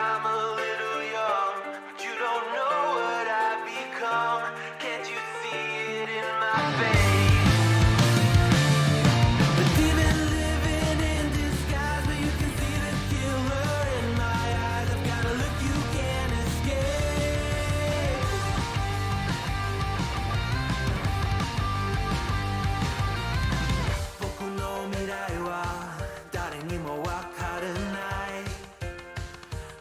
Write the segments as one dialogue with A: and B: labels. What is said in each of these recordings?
A: I'm a little young, but you don't know what I've become. Can't you see it in my face? The demon living in disguise, but you can see the killer in my eyes. I've got a look you can't escape. 僕の未来は誰にもわからない。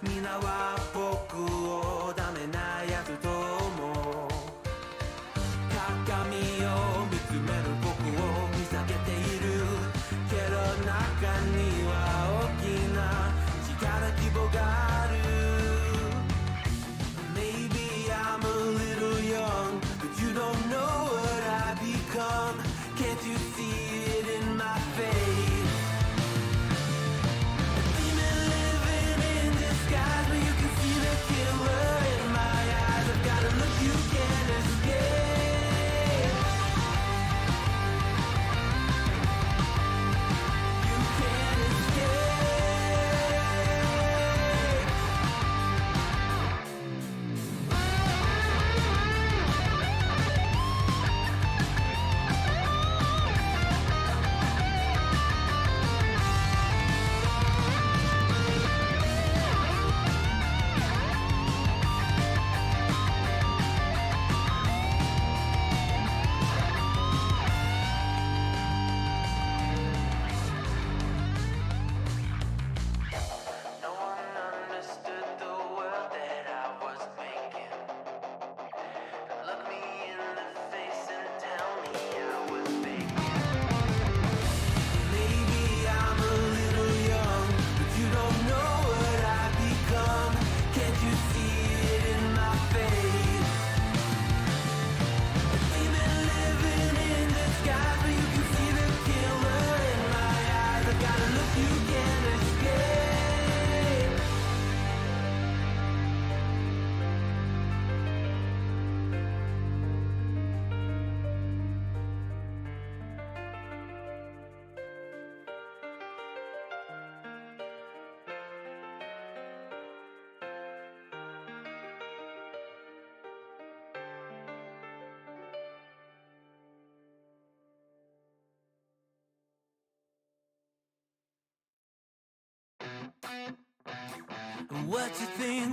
A: 皆は僕をダメなやつと思う。鏡を見つめる僕を見下げているけど中には大きな力希望がある。 Maybe I'm a little young, but you don't know what I've become. Can't you see it in my face? A demon living in disguise, but you can see the killer in my eyes. I've got a look you can't escape. You can't escape. No one understood the world that I was making. Look me in the face and tell me I was faking. Maybe I'm a little young, but you don't know what I've become. Can't you see it in my face? A demon living in disguise, but you can see the killer in my eyes. I got a look you can't escape.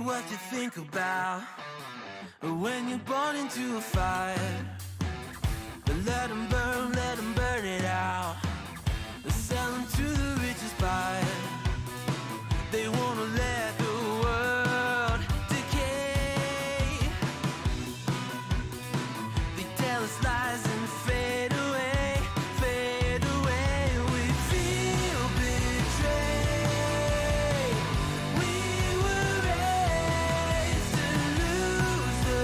A: What you think about when you're born into a fire? Let 'em burn it out. Sell 'em to the richest buyer. They wanna let the world decay. They tell us lies and fade away, fade away. We feel betrayed. We were raised to lose the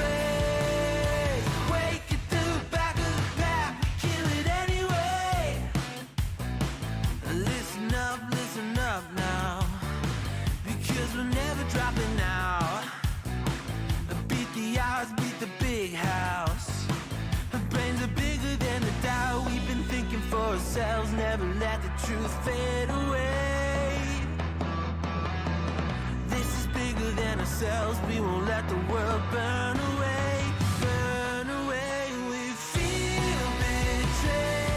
A: race. Wake at the back of the pack, kill it anyway. Listen up now, because we're never dropping out. Beat the odds, beat the big house. Our brains are bigger than the doubt. We've been thinking for ourselves, never let the truth fade away. This is bigger than ourselves, we won't let the world burn away, burn away. We feel betrayed.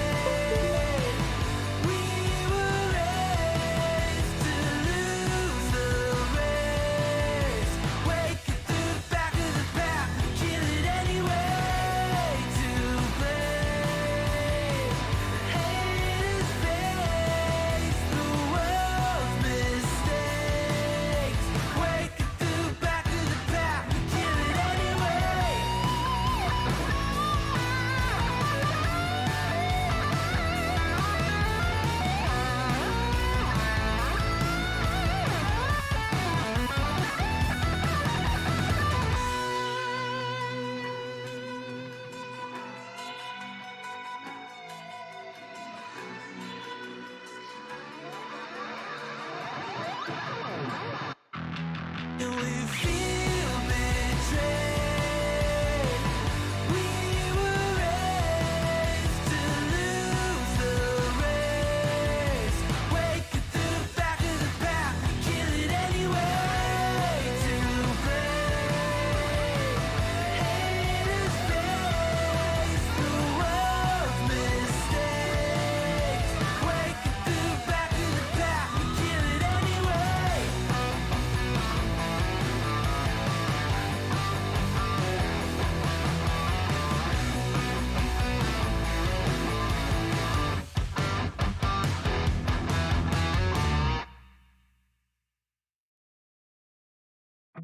A: We were raised to lose the race. Wake at the back of the pack, kill it anyway. To blame, haters face the world's mistakes. Wake at the back of the pack, kill it anyway.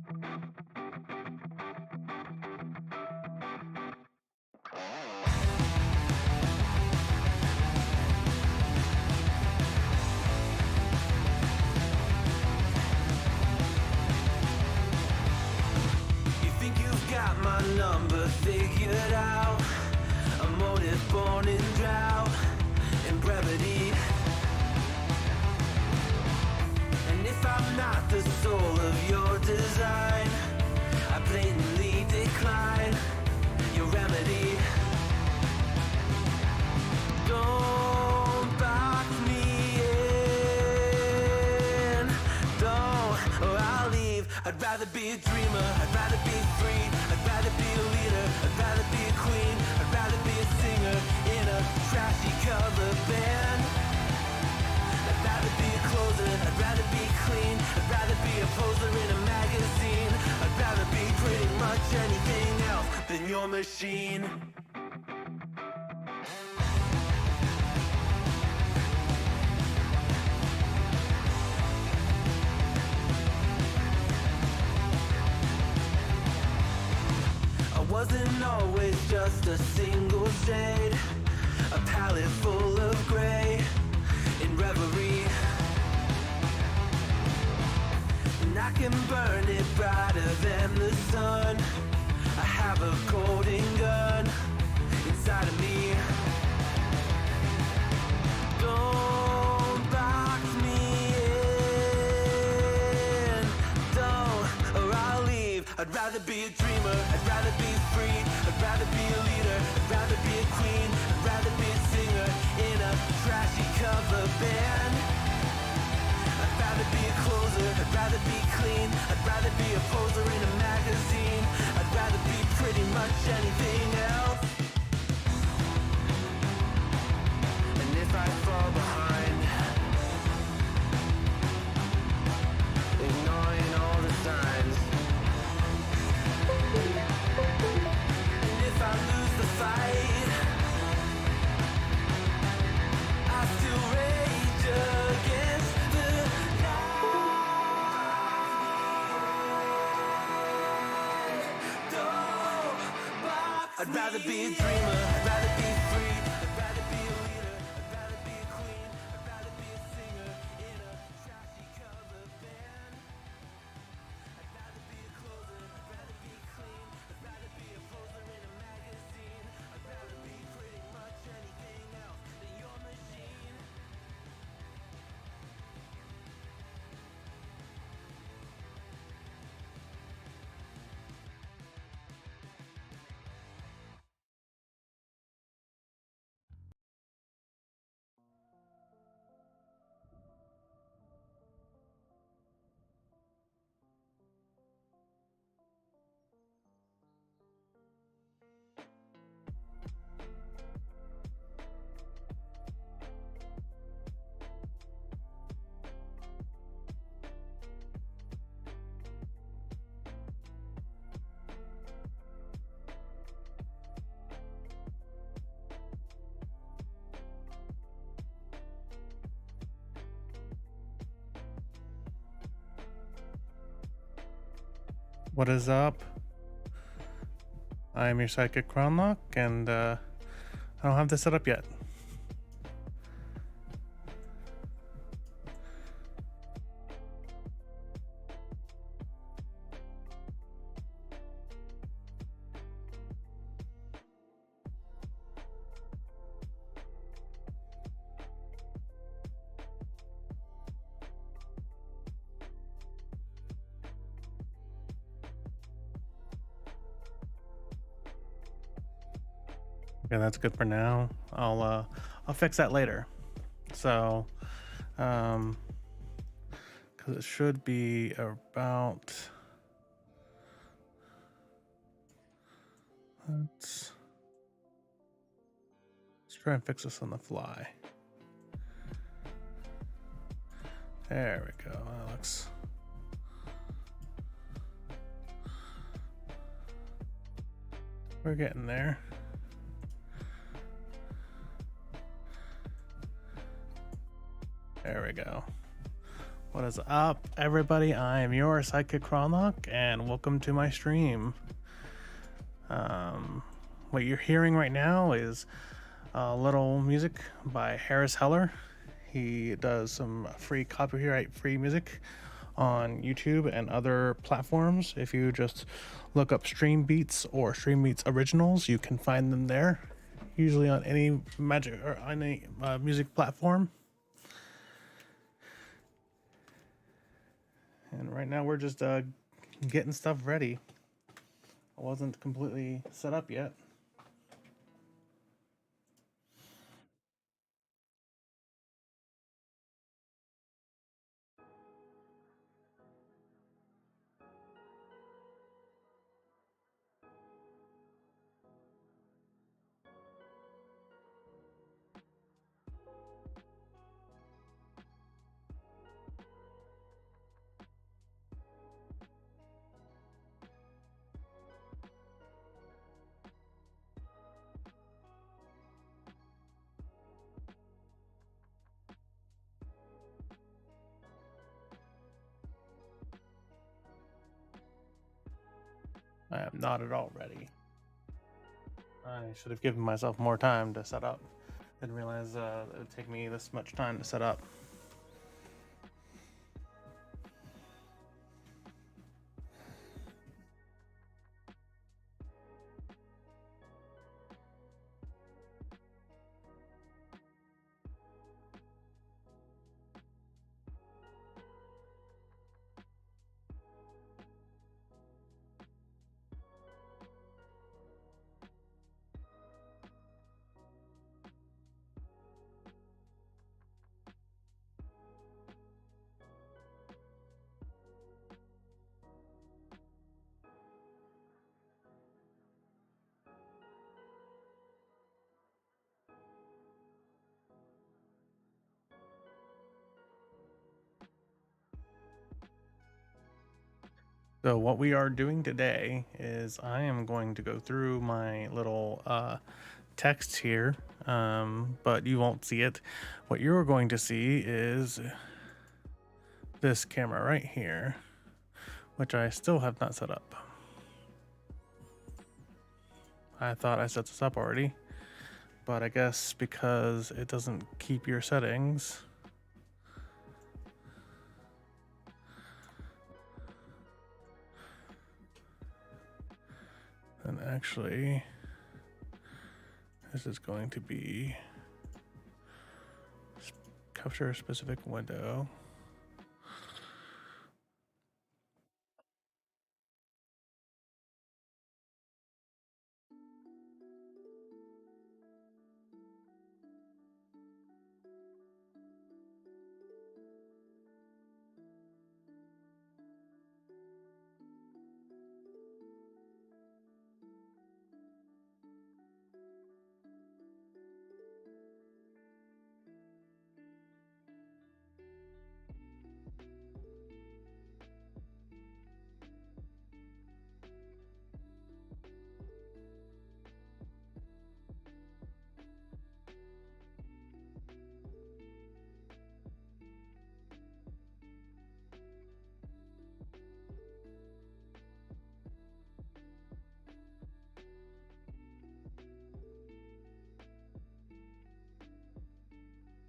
A: You think you've got my number figured out? A motive born in drought and brevity. And if I'm not the soul of your design, I blatantly decline your remedy. Don't box me in, don't, or I'll leave. I'd rather be a dreamer, I'd rather be free, I'd rather be a leader, I'd rather be a queen, I'd rather be a singer in a trashy cover band. I'd rather be a closer, I'd rather be clean, I'd rather be a poser in a magazine, I'd rather be pretty much anything else than your machine. I wasn't always just a single shade, a palette full of gray in reverie. And I can burn it brighter than the sun. I have a golden gun inside of me. Don't box me in, don't, or I'll leave. I'd rather be a dreamer, I'd rather be free, I'd rather be a leader, I'd rather be a queen, I'd rather be a singer in a trashy cover band. I'd rather be a closer, I'd rather be clean, I'd rather be a poser in a magazine, I'd rather be pretty much anything else. And if I fall behind, ignoring all the signs, and if I lose the fight, I still rage against the I'd rather be a dreamer, I'd rather be free, I'd rather be a leader, I'd rather be a queen, I'd rather be a singer in a trashy cover band. I'd rather be a closer, I'd rather be clean, I'd rather be a poser in a magazine, I'd rather be pretty much anything else than your machine.
B: What is up? I am your psychic Crownlock, and I don't have this set up yet. Okay, that's good for now. I'll fix that later. So, because it should be about. Let's try and fix this on the fly. There we go. That looks. We're getting there. There we go. What is up, everybody? I am your Sidekick Cronlock, and welcome to my stream. What you're hearing right now is a little music by Harris Heller. He does some free copyright-free music on YouTube and other platforms. If you just look up streambeats or streambeats originals, you can find them there, usually on any music platform. And right now we're just getting stuff ready. I wasn't completely set up yet. I am not at all ready. I should have given myself more time to set up. Didn't realize it would take me this much time to set up. So what we are doing today is I am going to go through my little text here, but you won't see it. What you're going to see is this camera right here, which I still have not set up. I thought I set this up already, but I guess because it doesn't keep your settings, and actually this is going to be capture a specific window.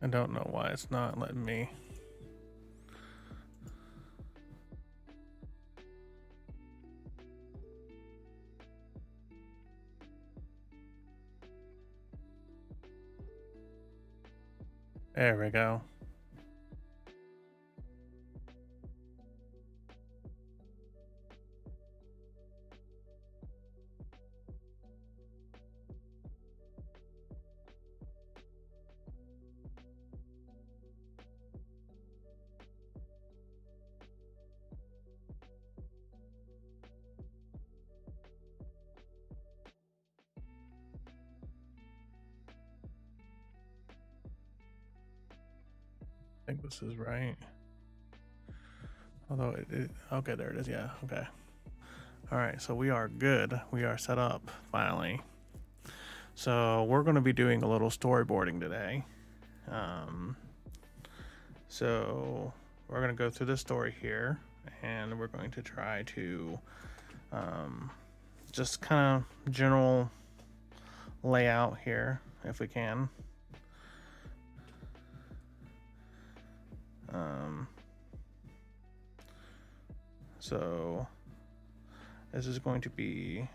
B: I don't know why it's not letting me. There we go. I think this is right. Although okay, there it is. Yeah, okay. All right, so we are good. We are set up finally. So we're going to be doing a little storyboarding today. So we're going to go through the story here, and we're going to try to just kind of general layout here if we can. So this is going to be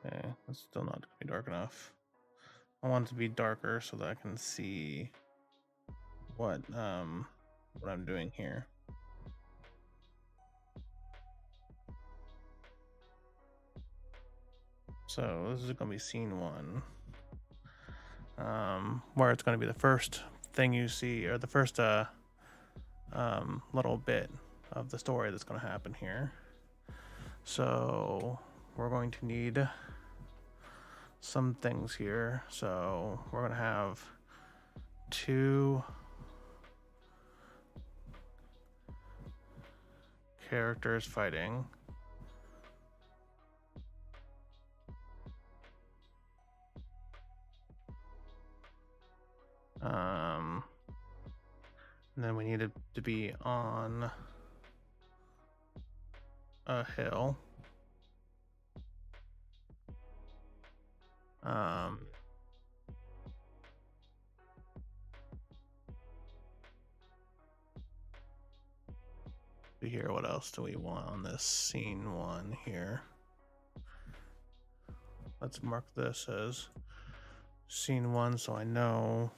B: okay, it's still not going to be dark enough. I want it to be darker so that I can see what I'm doing here. So this is going to be scene 1, where it's going to be the first thing you see, or the first little bit of the story that's going to happen here. So we're going to need some things here. So we're going to have 2 characters fighting. And then we need it to be on a hill. Here, what else do we want on this scene 1 here? Let's mark this as scene 1 so I know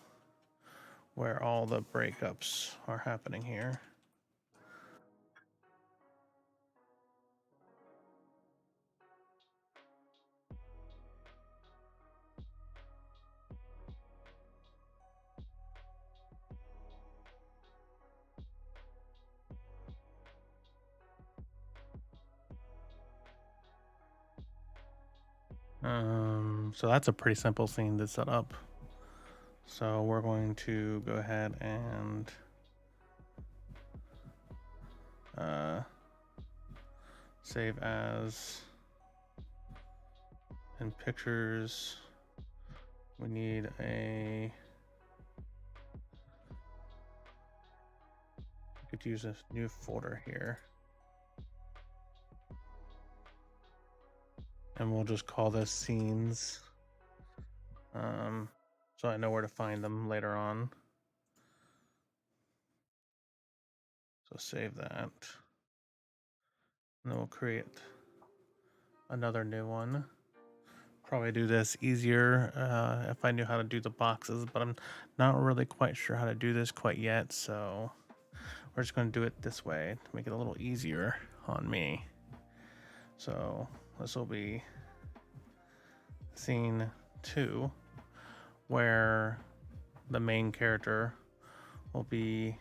B: where all the breakups are happening here. So that's a pretty simple scene to set up. So we're going to go ahead and save as in pictures. We need we could use a new folder here. And we'll just call this scenes. So I know where to find them later on. So save that. And then we'll create another new one. Probably do this easier if I knew how to do the boxes, but I'm not really quite sure how to do this quite yet. So we're just going to do it this way to make it a little easier on me. So this will be scene 2, where the main character will be,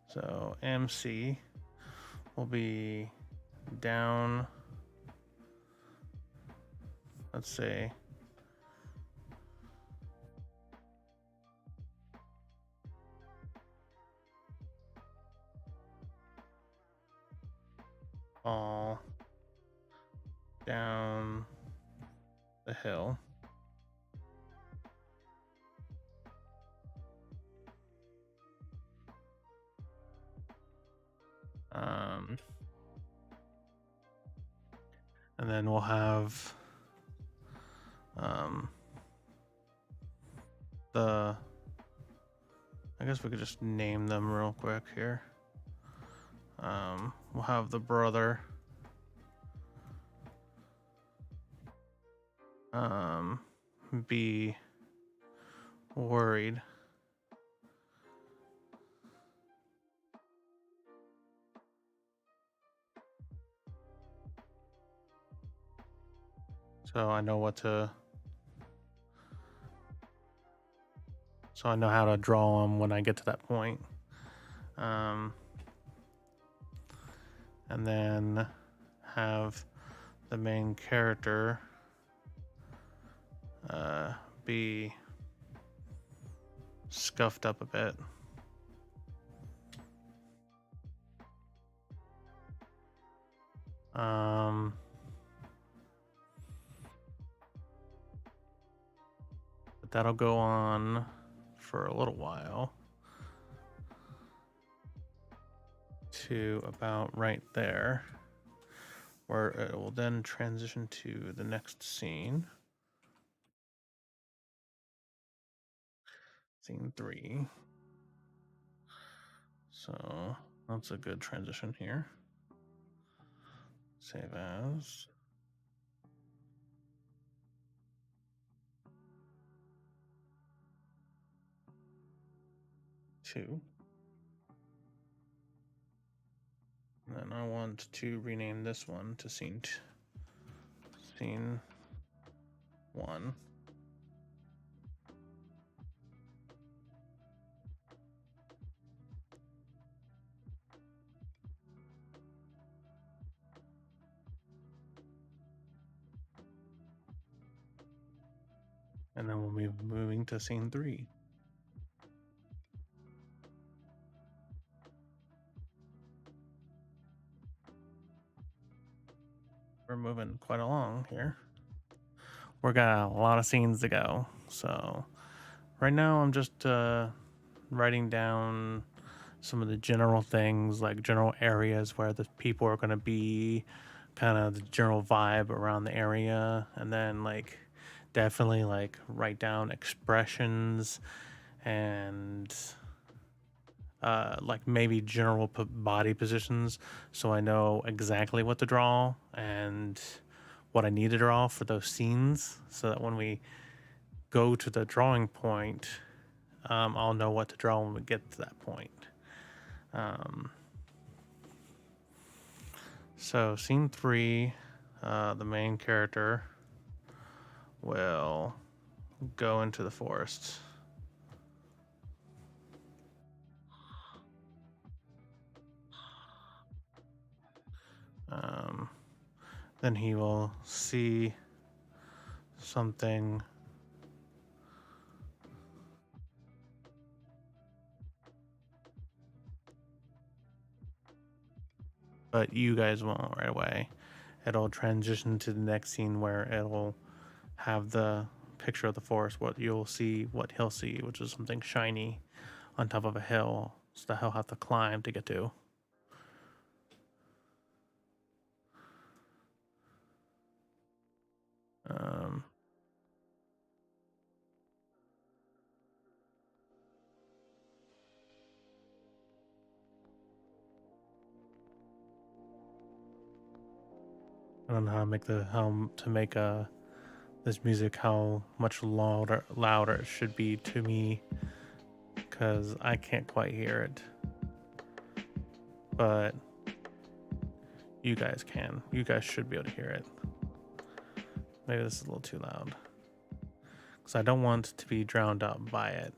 B: so MC will be down, let's say fall down the hill. And then we'll have I guess we could just name them real quick here. We'll have the brother be worried. So I know how to draw them when I get to that point. And then have the main character be scuffed up a bit. But that'll go on for a little while to about right there, where it will then transition to the next scene. Scene 3. So that's a good transition here. Save as. Two. And then I want to rename this one to scene 1. And then we'll be moving to scene 3. We're moving quite along here. We got a lot of scenes to go. So right now I'm just writing down some of the general things, like general areas where the people are going to be, kind of the general vibe around the area, and then like definitely like write down expressions and like maybe general body positions, so I know exactly what to draw and what I need to draw for those scenes, so that when we go to the drawing point, I'll know what to draw when we get to that point. So scene 3, the main character will go into the forest. Then he will see something but you guys won't right away. It'll transition to the next scene where it'll have the picture of the forest, what you'll see, what he'll see, which is something shiny on top of a hill, so that he'll have to climb to get to. I don't know how to make this music how much louder it should be to me, because I can't quite hear it, but you guys can. You guys should be able to hear it. Maybe this is a little too loud, because I don't want to be drowned out by it.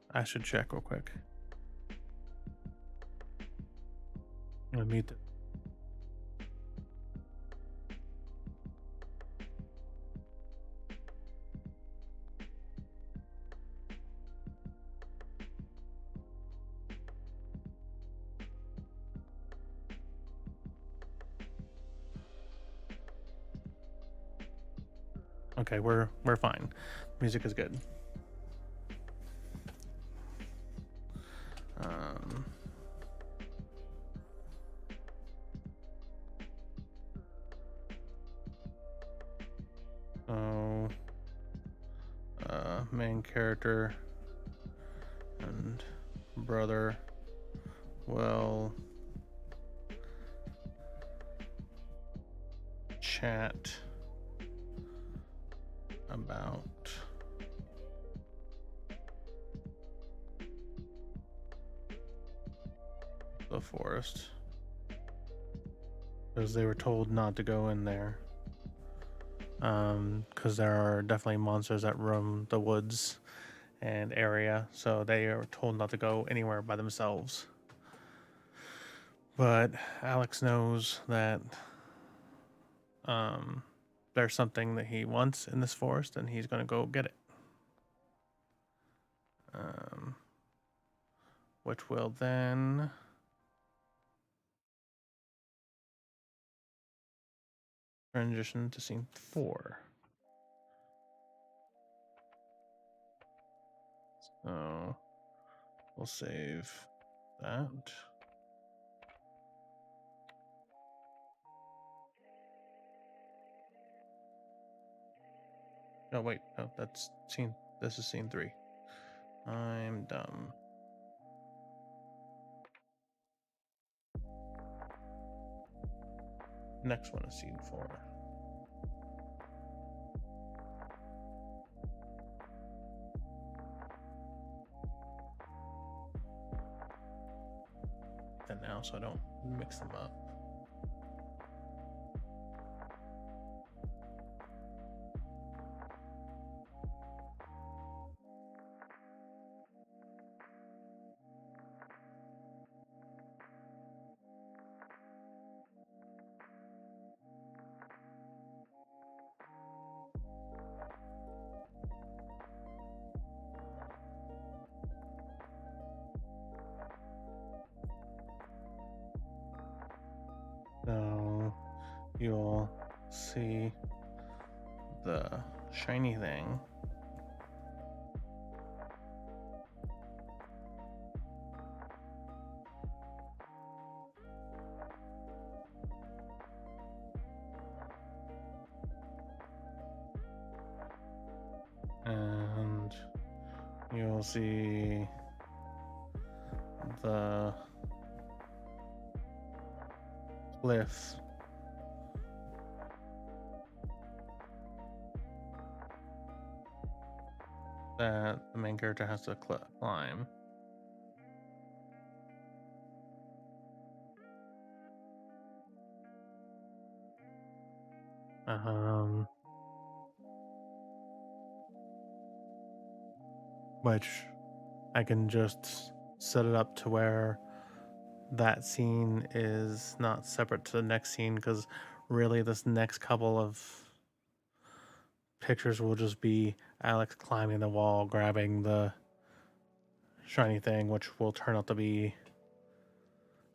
B: I should check real quick. I'm gonna mute it. Okay, we're fine. Music is good. Main character and brother will chat about the forest, because they were told not to go in there, because there are definitely monsters that roam the woods and area, so they are told not to go anywhere by themselves. But Alex knows that there's something that he wants in this forest, and he's going to go get it. which will then transition to scene 4. So we'll save that. Oh wait, no, that's scene. This is scene 3. I'm dumb. Next one is scene 4. And now, so I don't mix them up. So you'll see the shiny thing. And you'll see the cliff that the main character has to climb. Which I can just set it up to where that scene is not separate to the next scene, because really this next couple of pictures will just be Alex climbing the wall, grabbing the shiny thing, which will turn out to be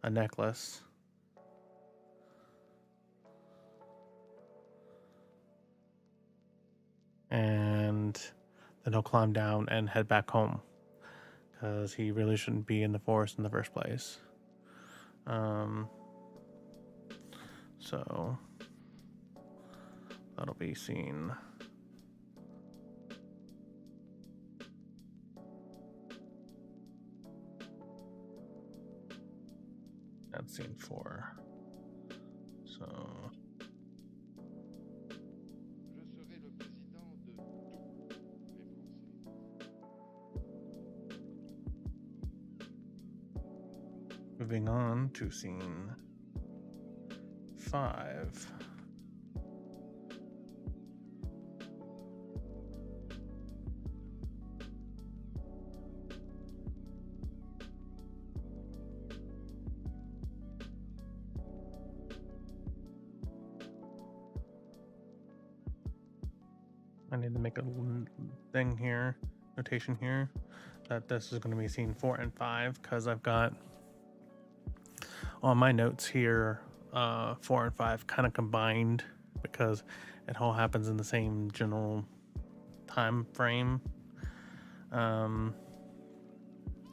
B: a necklace. And then he'll climb down and head back home, because he really shouldn't be in the forest in the first place. So that'll be scene. That's scene 4. So moving on to scene 5. I need to make a thing here, notation here, that this is going to be scene 4 and 5, because I've got on my notes here 4 and 5 kind of combined, because it all happens in the same general time frame,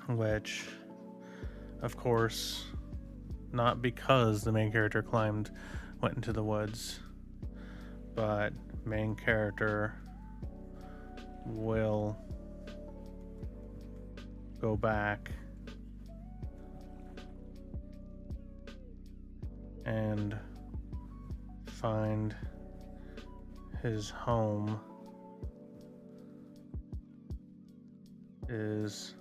B: which of course not because the main character went into the woods, but main character will go back and find his home is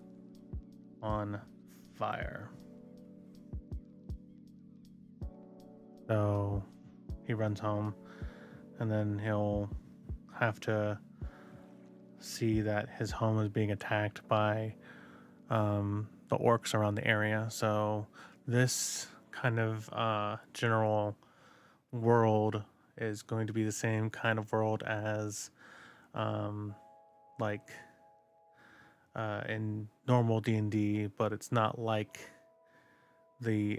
B: on fire. So he runs home, and then he'll have to see that his home is being attacked by the orcs around the area. So this kind of general world is going to be the same kind of world as in normal D&D, but it's not like the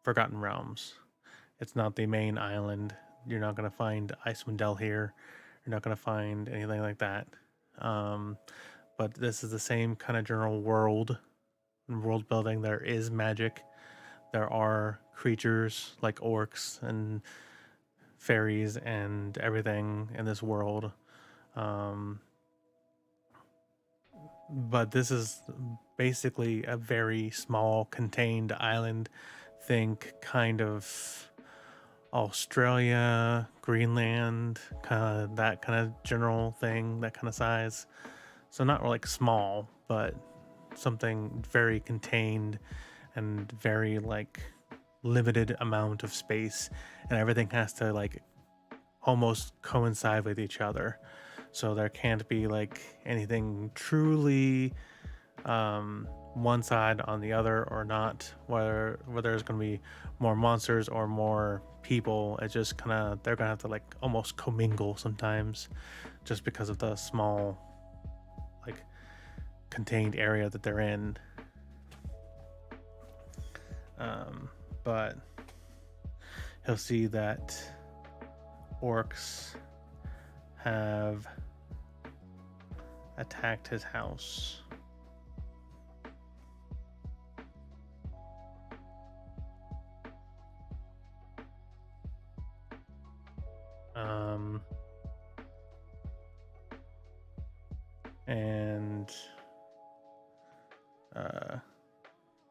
B: Forgotten Realms. It's not the main island. You're not going to find Icewind Dale here. You're not going to find anything like that. But this is the same kind of general world building. There is magic. There are creatures like orcs and fairies and everything in this world. But this is basically a very small contained island. Think kind of Australia, Greenland, kind of that kind of general thing, that kind of size. So not like small, but something very contained and very like limited amount of space, and everything has to like almost coincide with each other. So there can't be like anything truly one side on the other or not, whether there's going to be more monsters or more people. It's just kind of, they're going to have to like almost commingle sometimes, just because of the small like contained area that they're in. But he'll see that orcs have attacked his house. And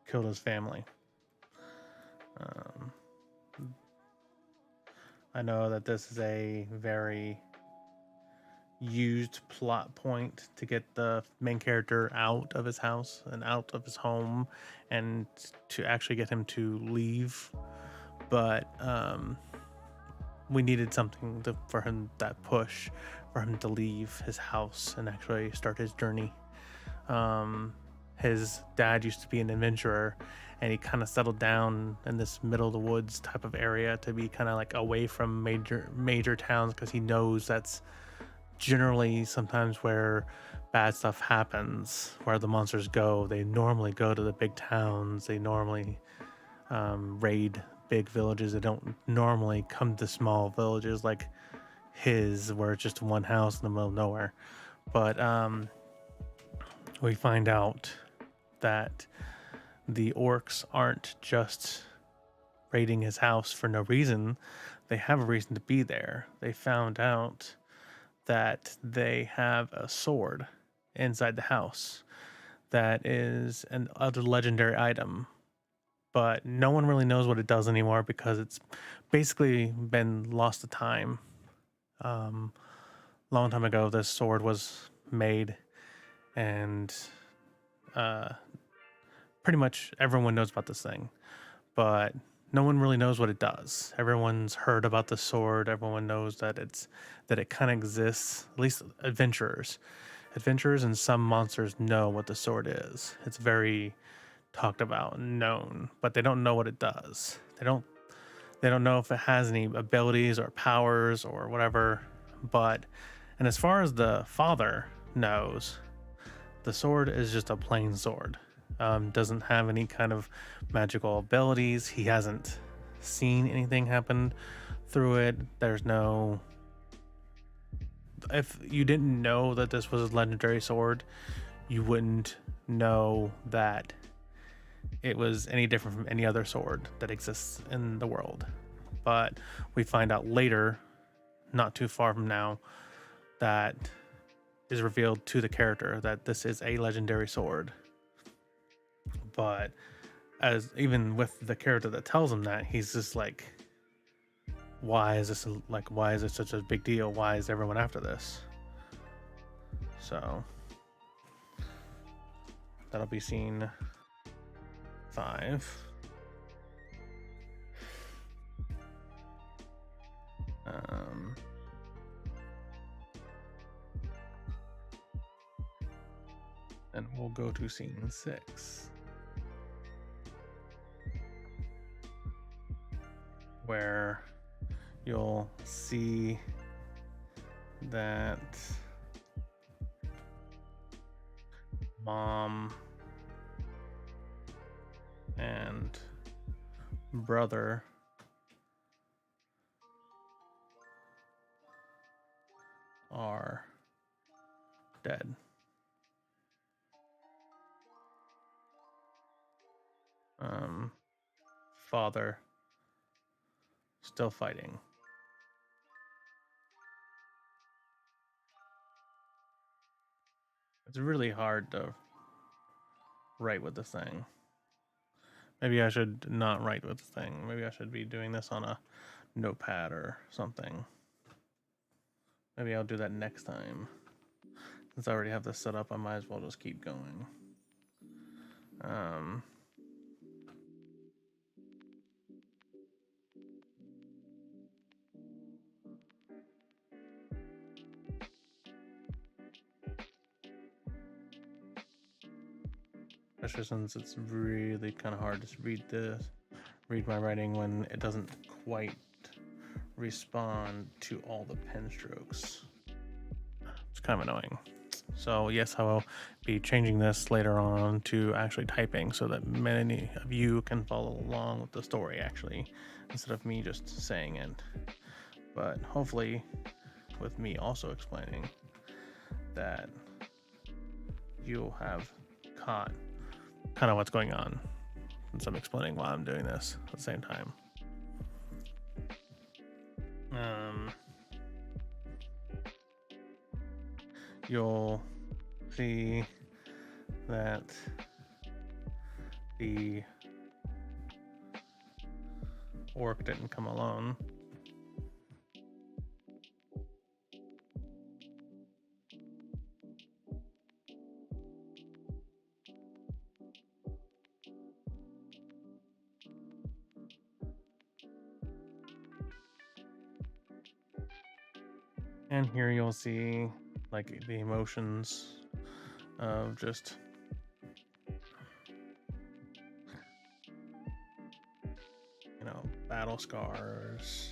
B: killed his family. I know that this is a very used plot point to get the main character out of his house and out of his home, and to actually get him to leave. But we needed something for him, that push for him to leave his house and actually start his journey. His dad used to be an adventurer, and he kind of settled down in this middle of the woods type of area to be kind of like away from major towns, because he knows that's generally sometimes where bad stuff happens, where the monsters go. They normally go to the big towns. They normally raid big villages. They don't normally come to small villages like his, where it's just one house in the middle of nowhere. But we find out that the orcs aren't just raiding his house for no reason. They have a reason to be there. They found out that they have a sword inside the house that is an other legendary item, but no one really knows what it does anymore, because it's basically been lost to time. Long time ago, this sword was made, and pretty much everyone knows about this thing, but no one really knows what it does. Everyone's heard about the sword. Everyone knows that it kind of exists. At least adventurers and some monsters know what the sword is. It's very talked about and known, but they don't know what it does. They don't know if it has any abilities or powers or whatever. And as far as the father knows, the sword is just a plain sword. Doesn't have any kind of magical abilities. He hasn't seen anything happen through it. If you didn't know that this was a legendary sword, you wouldn't know that it was any different from any other sword that exists in the world. But we find out later, not too far from now, that is revealed to the character that this is a legendary sword. But as even with the character that tells him that, he's just like, why is this such a big deal? Why is everyone after this? So that'll be scene 5. And we'll go to scene 6, where you'll see that mom and brother are dead. Father still fighting. It's really hard to write with this thing. Maybe I should not write with this thing. Maybe I should be doing this on a notepad or something. Maybe I'll do that next time. Since I already have this set up, I might as well just keep going. Especially since it's really kind of hard to read my writing when it doesn't quite respond to all the pen strokes. It's kind of annoying. So yes, I will be changing this later on to actually typing so that many of you can follow along with the story actually, instead of me just saying it. But hopefully with me also explaining, that you'll have caught kind of what's going on, since I'm explaining why I'm doing this at the same time. You'll see that the orc didn't come alone. And here you'll see like the emotions of just battle scars.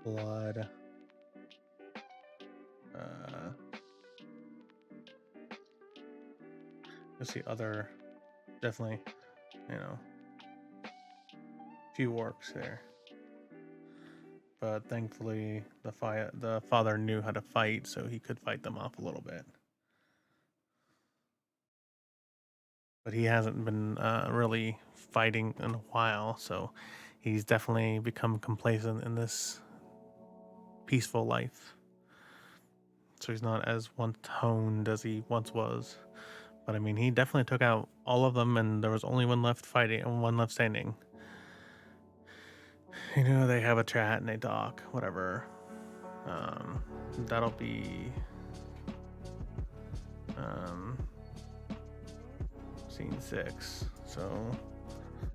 B: Blood. You'll see other, definitely, few orcs there. But thankfully, the father knew how to fight, so he could fight them off a little bit. But he hasn't been really fighting in a while, so he's definitely become complacent in this peaceful life. So he's not as one-toned as he once was. But I mean, he definitely took out all of them, and there was only one left fighting and one left standing. They have a chat and they talk, whatever. That'll be scene 6. So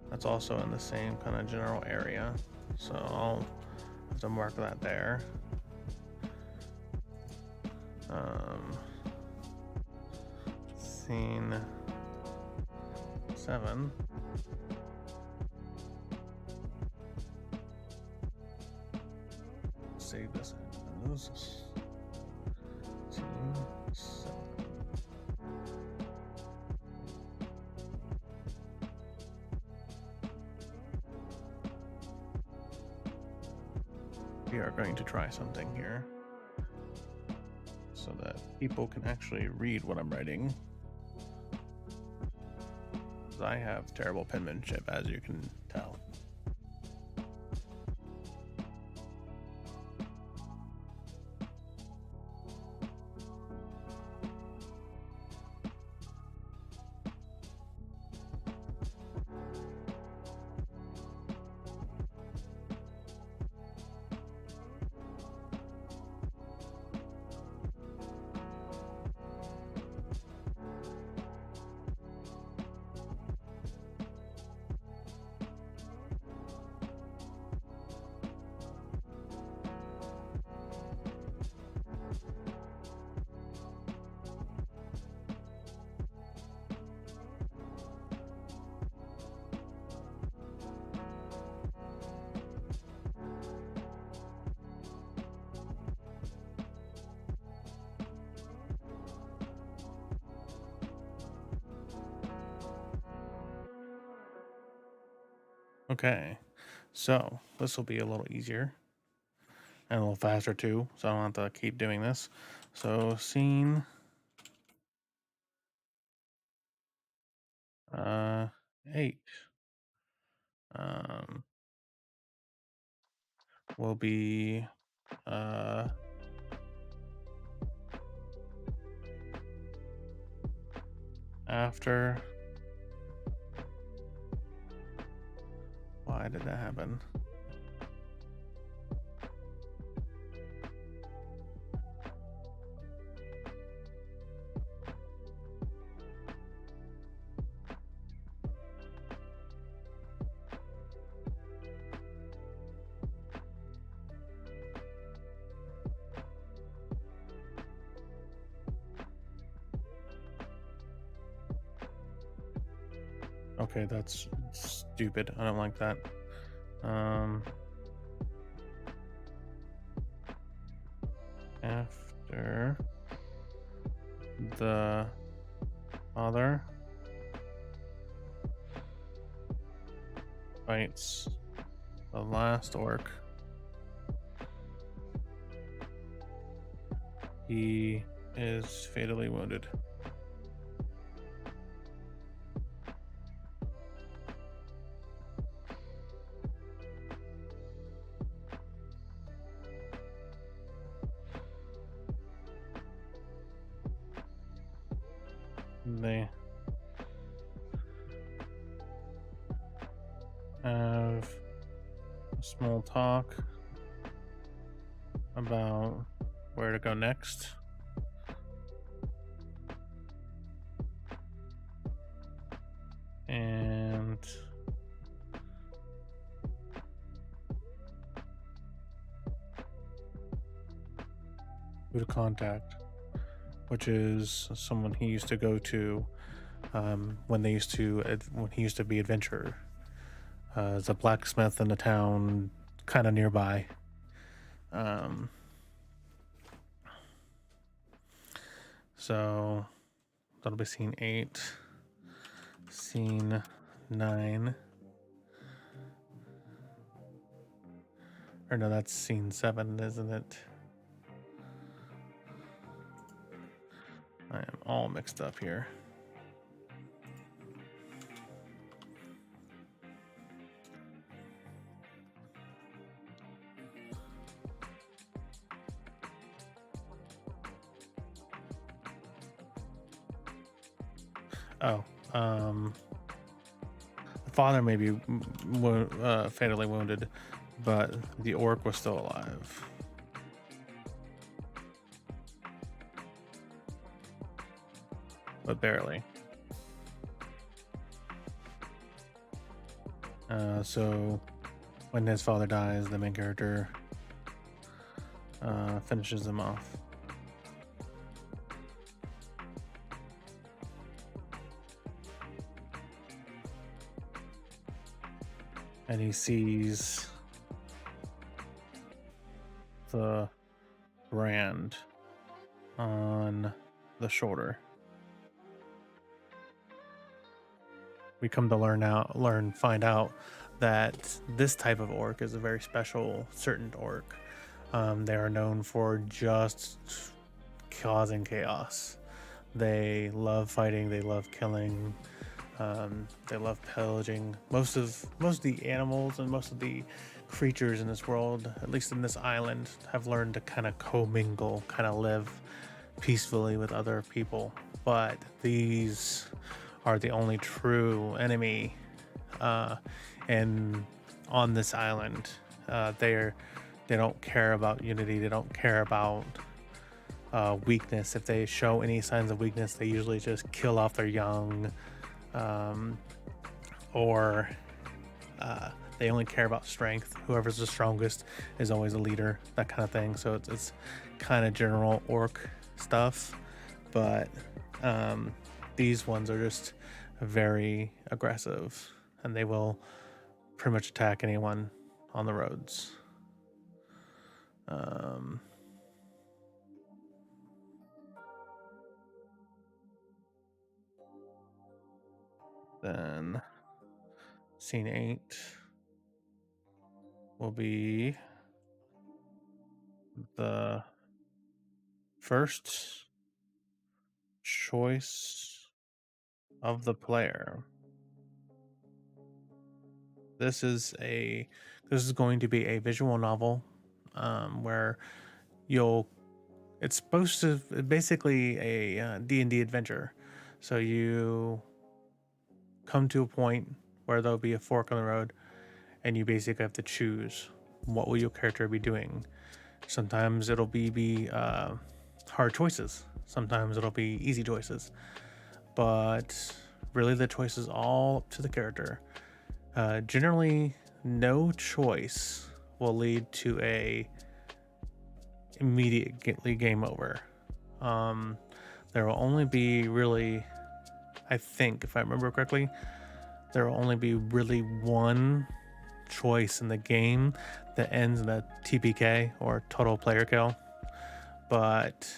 B: that's also in the same kind of general area. So I'll have to mark that there. Scene 7. Save this. Scene 7. We are going to try something here so that people can actually read what I'm writing. I have terrible penmanship, as you can tell. Okay, so this will be a little easier and a little faster too, so I don't have to keep doing this. So scene uh 8 um will be uh after. Why did that happen? Okay, that's stupid. I don't like that. Um, after the father fights the last orc, he is fatally wounded. They have a small talk about where to go next. And who to contact, which is someone he used to go to when he used to be adventurer. There's a blacksmith in the town kind of nearby. Um, so that'll be scene 8. Scene 9. Or no, that's scene 7, isn't it? I am all mixed up here. Oh, the father may be fatally wounded, but the orc was still alive. But barely. So when his father dies, the main character finishes him off. And he sees the brand on the shoulder. We come to find out that this type of orc is a very special certain orc. They are known for just causing chaos. They love fighting. They love killing. They love pillaging. Most of the animals and most of the creatures in this world, at least in this island, have learned to kind of commingle, kind of live peacefully with other people. But these are the only true enemy, and on this island, they don't care about unity. They don't care about weakness. If they show any signs of weakness, they usually just kill off their young, or they only care about strength. Whoever's the strongest is always a leader, that kind of thing. So it's kind of general orc stuff, but these ones are just very aggressive, and they will pretty much attack anyone on the roads. Then scene 8. will be the first choice of the player. This is going to be a visual novel, where you'll it's supposed to basically a D&D adventure. So you come to a point where there'll be a fork on the road, and you basically have to choose what will your character be doing. Sometimes it'll be hard choices. Sometimes it'll be easy choices. But really, the choice is all up to the character. Generally, no choice will lead to a immediately game over. There will only be really, I think, if I remember correctly, there will only be really one choice in the game that ends in a TPK, or total player kill. But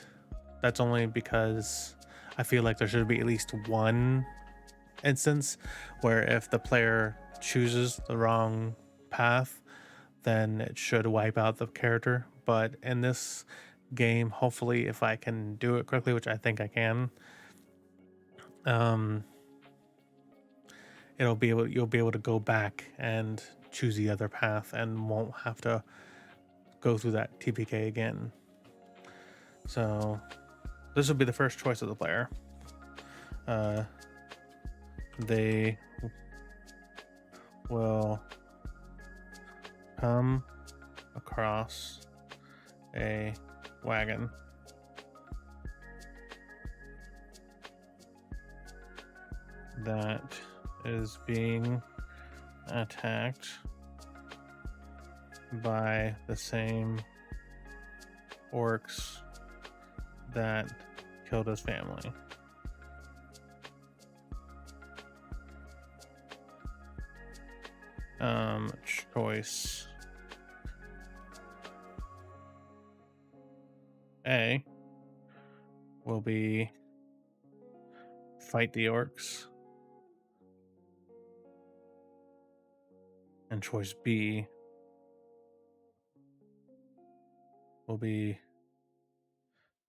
B: that's only because I feel like there should be at least one instance where if the player chooses the wrong path, then it should wipe out the character. But in this game, hopefully, if I can do it correctly, which I think I can, you'll be able to go back and choose the other path and won't have to go through that TPK again. So this will be the first choice of the player. They will come across a wagon that is being attacked by the same orcs that killed his family. Choice A will be fight the orcs, and choice B will be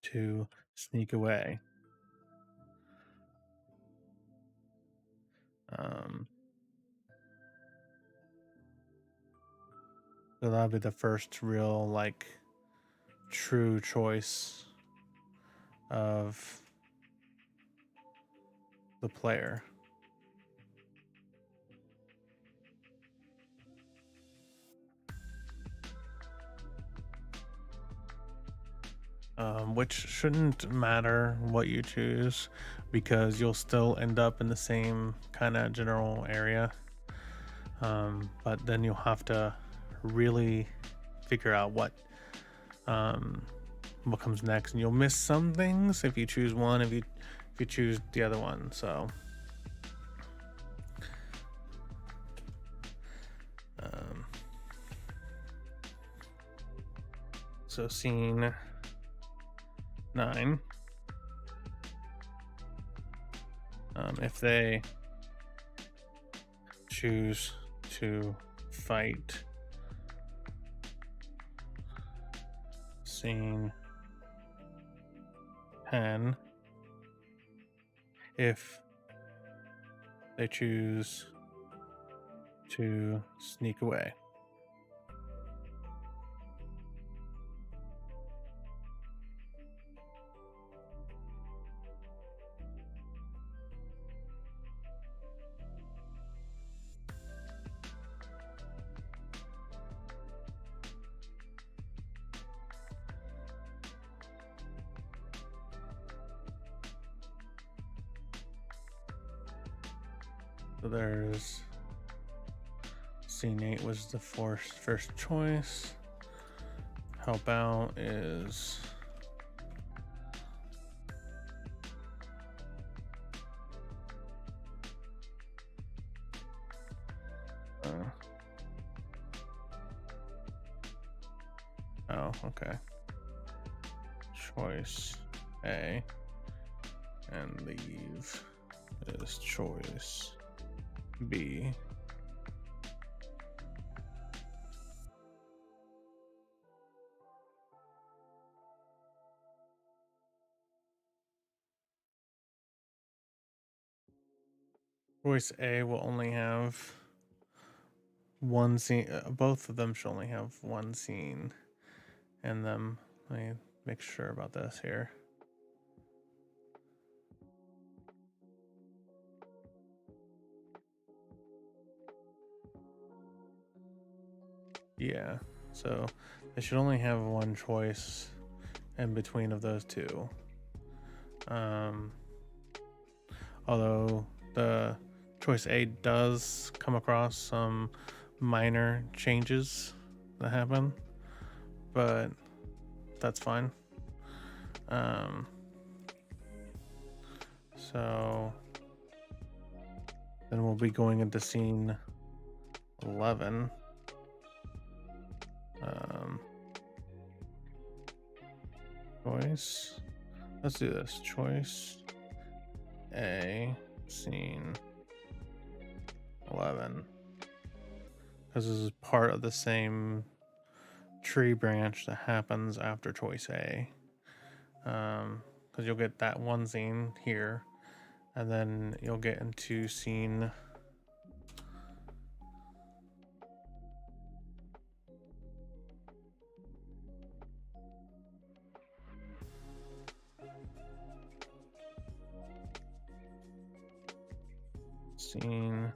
B: to sneak away. So that'll be the first real, like, true choice of the player. Which shouldn't matter what you choose, because you'll still end up in the same kind of general area. But then you'll have to really figure out what comes next, and you'll miss some things if you choose one, if you choose the other one. So scene 9, if they choose to fight. Scene 10, if they choose to sneak away. So there's scene 8 was the first choice. Help out is oh, okay. Choice A, and leave is choice B. Choice A will only have one scene. Both of them should only have one scene in them. Let me make sure about this here. Yeah, so they should only have one choice in between of those two. Although the choice A does come across some minor changes that happen, but that's fine. So then we'll be going into scene 11. Choice. Let's do this. Choice A, scene 11. Because this is part of the same tree branch that happens after choice A. Because you'll get that one scene here, and then you'll get into scene scene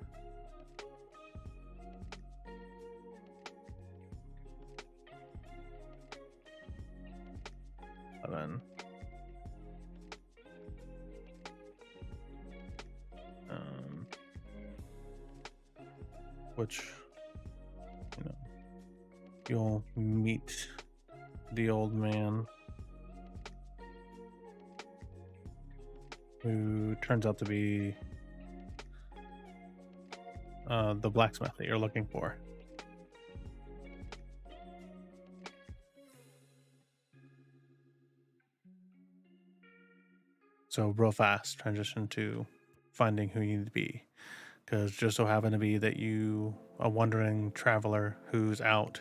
B: 11. Which, you know, you'll meet the old man who turns out to be the blacksmith that you're looking for. So real fast transition to finding who you need to be, because just so happen to be that you, a wandering traveler who's out,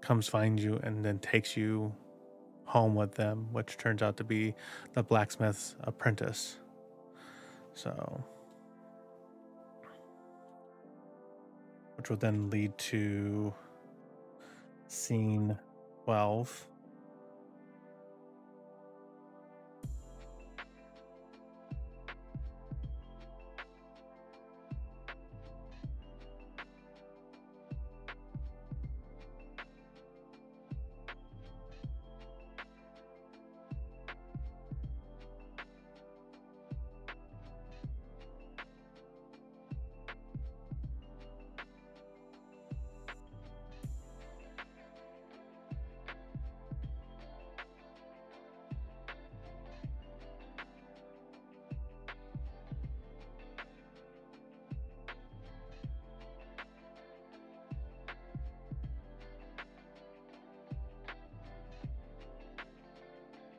B: comes find you and then takes you home with them, which turns out to be the blacksmith's apprentice. So, which would then lead to scene 12.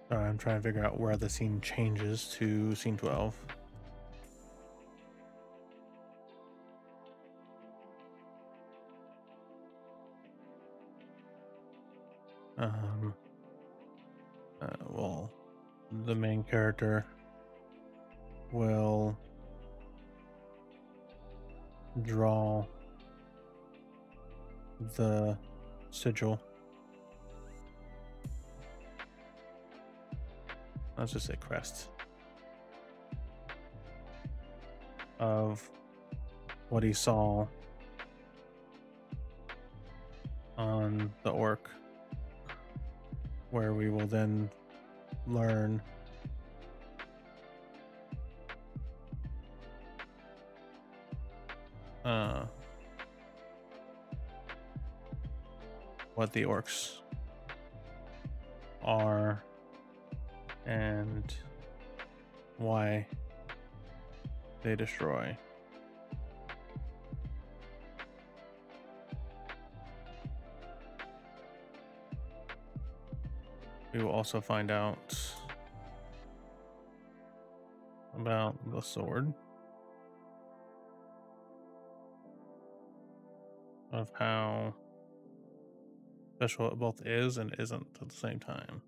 B: Sorry, I'm trying to figure out where the scene changes to scene 12. Well, the main character will draw the sigil. Let's just say crest of what he saw on the orc, where we will then learn what the orcs are and why they destroy. We will also find out about the sword, of how special it both is and isn't at the same time.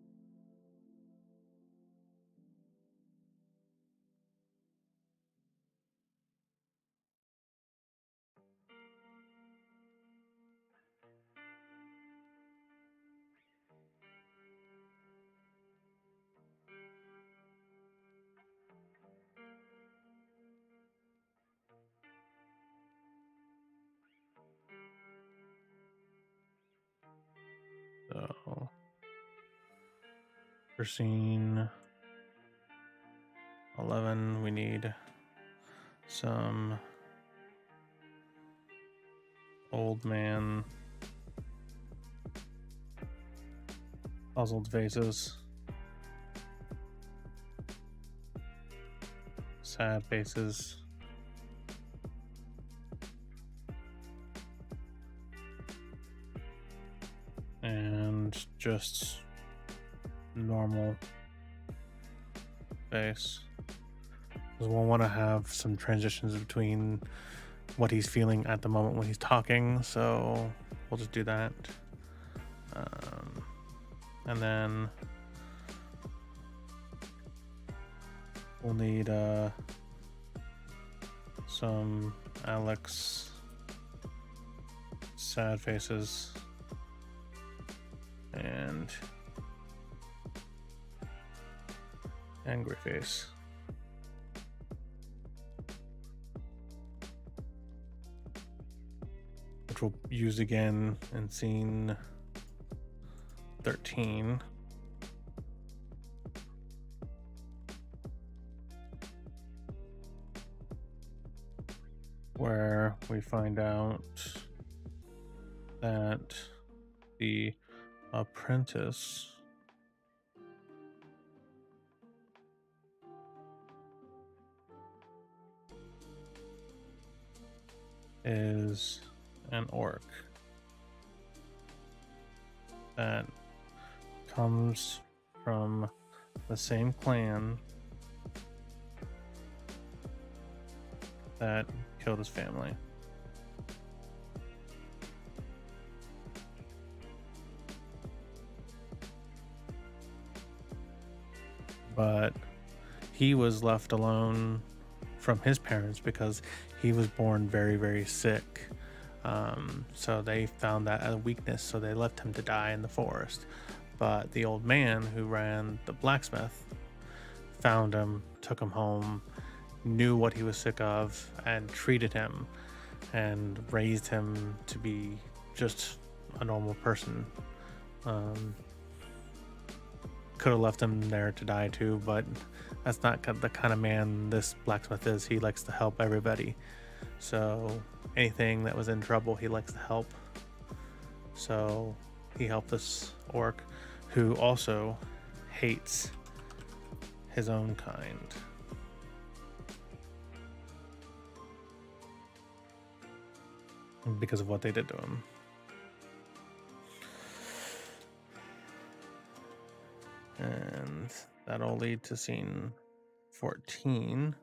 B: For scene 11, we need some old man puzzled faces, sad faces, and just normal face. Because we'll want to have some transitions between what he's feeling at the moment when he's talking, so we'll just do that. And then we'll need some Alex sad faces and angry face. Which we'll use again in scene 13. Where we find out that the apprentice is an orc that comes from the same clan that killed his family. But he was left alone from his parents because he was born very, very sick. So they found that a weakness, so they left him to die in the forest. But the old man who ran the blacksmith found him, took him home, knew what he was sick of, and treated him and raised him to be just a normal person. Could have left him there to die too, but that's not the kind of man this blacksmith is. He likes to help everybody. So anything that was in trouble, he likes to help. So he helped this orc who also hates his own kind. Because of what they did to him. And that'll lead to scene 14.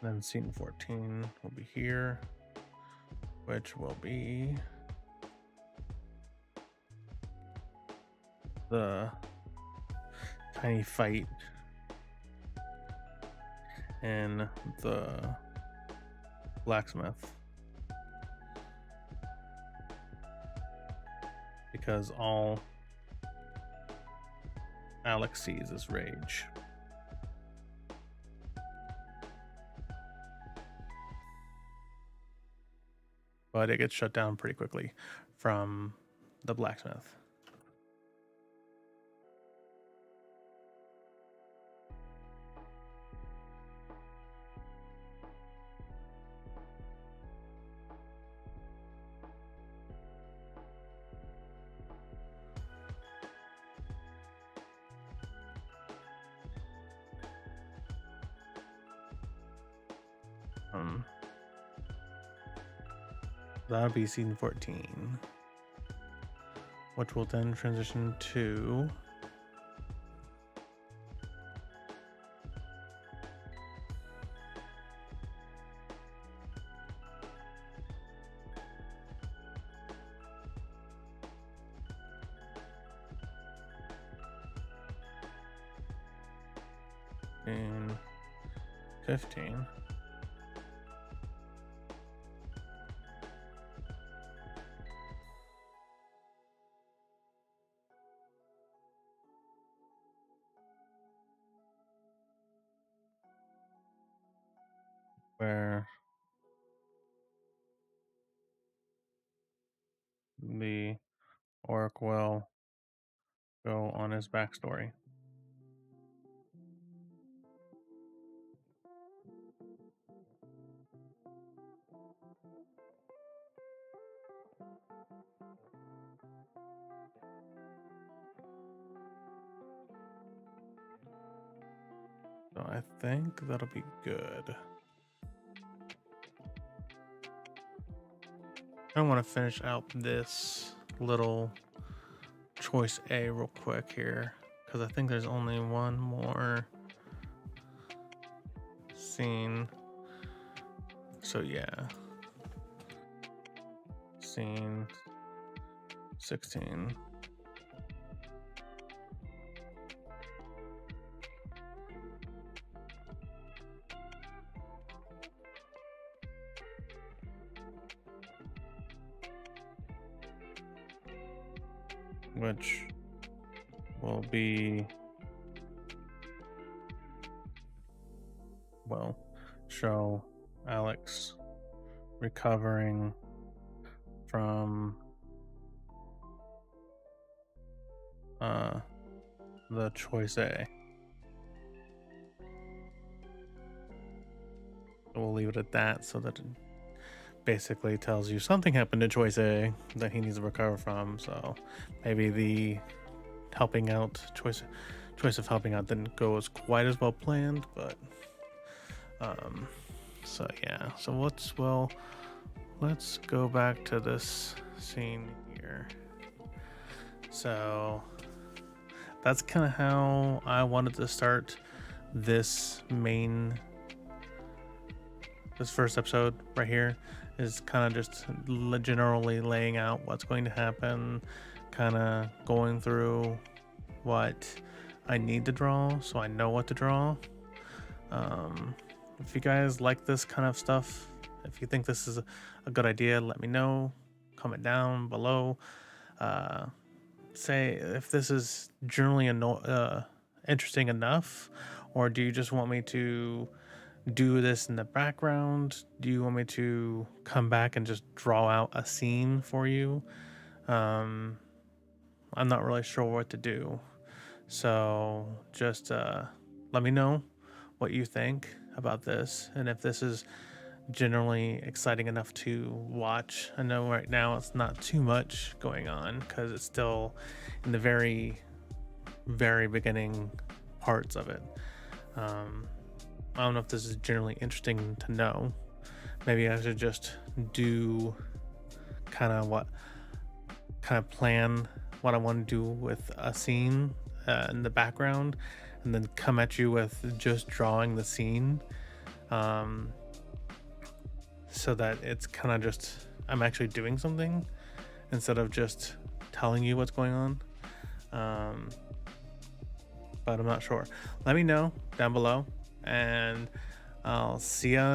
B: Then scene 14 will be here, which will be the tiny fight in the blacksmith. Because all Alex sees is rage. But it gets shut down pretty quickly from the blacksmith. That'll be scene 14, which will then transition to 14, 15. Where the orc will go on his backstory. So I think that'll be good. I want to finish out this little choice A real quick here, because I think there's only one more scene. So yeah, scene 16. Which will be, well, show Alex recovering from the choice A. We'll leave it at that, so that it basically tells you something happened to choice A that he needs to recover from. So maybe the helping out choice of helping out didn't go as quite as well planned, but so yeah. So let's go back to this scene here. So that's kind of how I wanted to start this first episode right here, is kind of just generally laying out what's going to happen, kind of going through what I need to draw so I know what to draw. If you guys like this kind of stuff, if you think this is a good idea, let me know. Comment down below. Say if this is generally interesting enough, or do you just want me to do this in the background? Do you want me to come back and just draw out a scene for you? I'm not really sure what to do, so just let me know what you think about this, and if this is generally exciting enough to watch. I know right now it's not too much going on because it's still in the very beginning parts of it. I don't know if this is generally interesting to know. Maybe I should just do kind of plan what I want to do with a scene in the background, and then come at you with just drawing the scene, so that it's kind of just I'm actually doing something instead of just telling you what's going on. But I'm not sure. Let me know down below, and I'll see ya